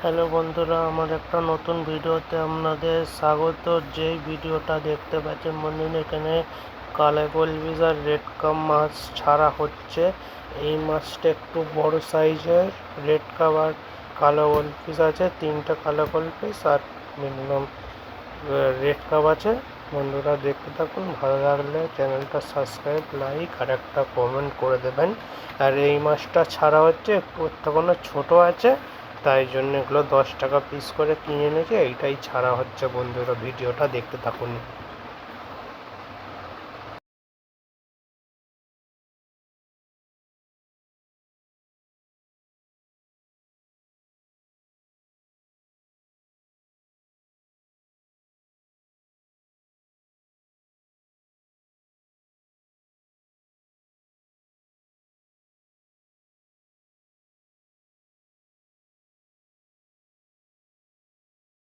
Hello বন্ধুরা, আমার একটা নতুন ভিডিওতে আপনাদের স্বাগত। যেই ভিডিওটা দেখতে পাচ্ছেন বন্ধুরা, এখানে কালা গোলফিশ আর রেড কাপ মাছ ছাড়া হচ্ছে। এই মাছটা একটু বড় সাইজের। রেড কাপ আর কালো গোলফিশ আছে, 3টে কালো গোলফিশ আর মিনিমাম রেড কাপ আছে। বন্ধুরা দেখতে থাকুন, ভালো লাগলে চ্যানেলটা সাবস্ক্রাইব, লাইক আর একটা কমেন্ট করে দেবেন। আর এই মাছটা ছাড়া হচ্ছে, একটু তখন ছোট আছে, তাই জন্য এগুলো 10 টাকা পিস করে কিনে এনেছে। এইটাই ছাড়া হচ্ছে বন্ধুরা, ভিডিওটা দেখতে থাকুন।